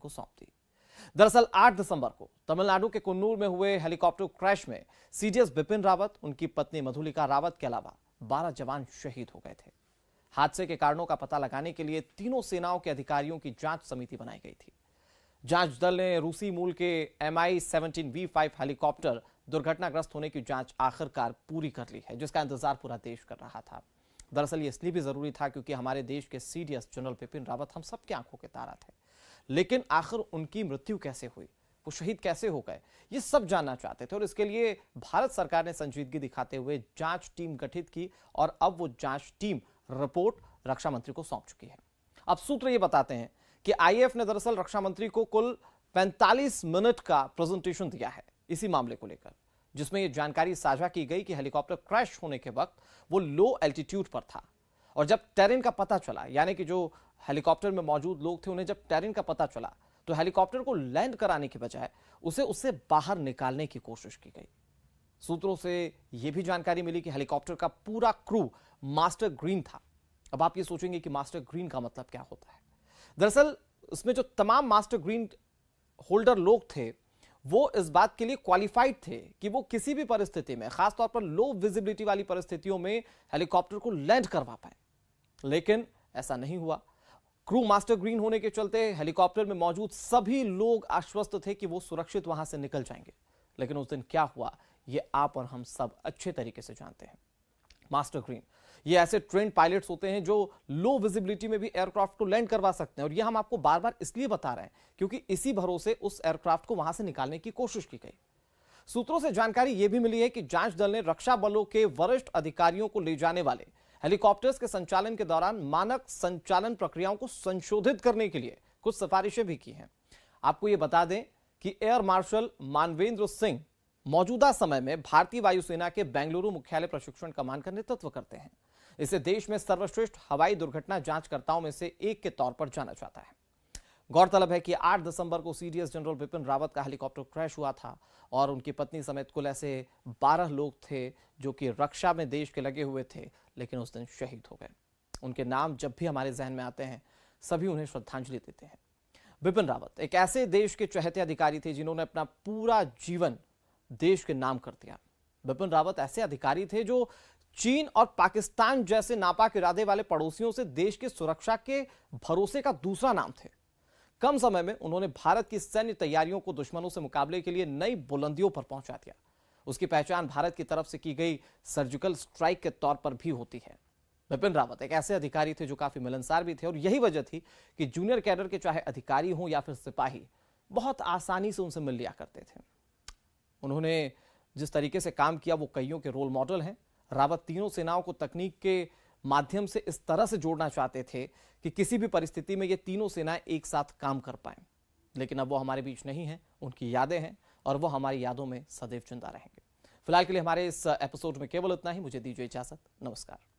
को सौंप दी। दरअसल 8 दिसंबर को तमिलनाडु के कुन्नूर में हुए हेलीकॉप्टर क्रैश में सीडीएस बिपिन रावत, उनकी पत्नी मधुलिका रावत के अलावा 12 जवान शहीद हो गए थे। हादसे के कारणों का पता लगाने के लिए तीनों सेनाओं के अधिकारियों की जांच समिति बनाई गई थी। जांच दल ने रूसी मूल के Mi-17V5 हेलीकॉप्टर दुर्घटनाग्रस्त होने की जांच आखिरकार पूरी कर ली है, जिसका इंतजार पूरा देश कर रहा था। दरअसल ये इसलिए भी जरूरी था क्योंकि हमारे देश के सीडीएस जनरल बिपिन रावत हम सबकी आंखों के तारा थे। लेकिन आखिर उनकी मृत्यु कैसे हुई, वो शहीद कैसे हो गए, ये सब जानना चाहते थे और इसके लिए भारत सरकार ने संजीदगी दिखाते हुए जांच टीम गठित की और अब वो जांच टीम रिपोर्ट रक्षा मंत्री को सौंप चुकी है। अब सूत्र ये बताते हैं कि आईएएफ ने दरअसल रक्षा मंत्री को कुल 45 मिनट का प्रेजेंटेशन दिया है इसी मामले को लेकर, जिसमें यह जानकारी साझा की गई कि हेलीकॉप्टर क्रैश होने के वक्त वो लो एल्टीट्यूड पर था और जब टेरेन का पता चला, यानी कि जो हेलीकॉप्टर में मौजूद लोग थे उन्हें जब टेरेन का पता चला तो हेलीकॉप्टर को लैंड कराने की बजाय उसे उससे बाहर निकालने की कोशिश की गई। सूत्रों से यह भी जानकारी मिली कि हेलीकॉप्टर का पूरा क्रू मास्टर ग्रीन था। अब आप ये सोचेंगे कि मास्टर ग्रीन का मतलब क्या होता है। दरअसल इसमें जो तमाम मास्टर ग्रीन होल्डर लोग थे वो इस बात के लिए क्वालिफाइड थे कि वो किसी भी परिस्थिति में, खासतौर पर लो विजिबिलिटी वाली परिस्थितियों में हेलीकॉप्टर को लैंड करवा पाए। लेकिन ऐसा नहीं हुआ। क्रू मास्टर ग्रीन होने के चलते हेलीकॉप्टर में मौजूद सभी लोग आश्वस्त थे कि वो सुरक्षित वहां से निकल जाएंगे। लेकिन उस दिन क्या हुआ ये आप और हम सब अच्छे तरीके से जानते हैं। मास्टर ग्रीन ये ऐसे ट्रेंड पायलट्स होते हैं जो लो विजिबिलिटी में भी एयरक्राफ्ट को लैंड करवा सकते हैं और ये हम आपको बार बार इसलिए बता रहे हैं क्योंकि इसी भरोसे उस एयरक्राफ्ट को वहां से निकालने की कोशिश की गई। सूत्रों से जानकारी यह भी मिली है कि जांच दल ने रक्षा बलों के वरिष्ठ अधिकारियों को ले जाने वाले हेलीकॉप्टर्स के संचालन के दौरान मानक संचालन प्रक्रियाओं को संशोधित करने के लिए कुछ सिफारिशें भी की हैं। आपको यह बता दें कि एयर मार्शल मानवेंद्र सिंह मौजूदा समय में भारतीय वायुसेना के बेंगलुरु मुख्यालय प्रशिक्षण कमान का नेतृत्व करते हैं। इसे देश में सर्वश्रेष्ठ हवाई दुर्घटना जांचकर्ताओं में से एक के तौर पर जाना जाता है। गौरतलब है कि 8 दिसंबर को सीडीएस जनरल बिपिन रावत का हेलीकॉप्टर क्रैश हुआ था और उनकी पत्नी समेत कुल ऐसे 12 लोग थे जो कि रक्षा में देश के लगे हुए थे, लेकिन उस दिन शहीद हो गए। उनके नाम जब भी हमारे जहन में आते हैं सभी उन्हें श्रद्धांजलि देते हैं। बिपिन रावत एक ऐसे देश के चहेते अधिकारी थे जिन्होंने अपना पूरा जीवन देश के नाम कर दिया। बिपिन रावत ऐसे अधिकारी थे जो चीन और पाकिस्तान जैसे नापाक इरादे वाले पड़ोसियों से देश की सुरक्षा के भरोसे का दूसरा नाम थे। कम समय में उन्होंने भारत की सैन्य तैयारियों को दुश्मनों से मुकाबले के लिए नई बुलंदियों पर पहुंचा दिया। उसकी पहचान भारत की तरफ से की गई सर्जिकल स्ट्राइक के तौर पर भी होती है। बिपिन रावत एक ऐसे अधिकारी थे जो काफी मिलनसार भी थे और यही वजह थी कि जूनियर कैडर के चाहे अधिकारी हों या फिर सिपाही बहुत आसानी से उनसे मिल लिया करते थे। उन्होंने जिस तरीके से काम किया वो कईयों के रोल मॉडल हैं। रावत तीनों सेनाओं को तकनीक के माध्यम से इस तरह से जोड़ना चाहते थे कि किसी भी परिस्थिति में ये तीनों सेनाएं एक साथ काम कर पाएं। लेकिन अब वो हमारे बीच नहीं है, उनकी यादें हैं और वो हमारी यादों में सदैव जिंदा रहेंगे। फिलहाल के लिए हमारे इस एपिसोड में केवल इतना ही। मुझे दीजिए इजाजत। नमस्कार।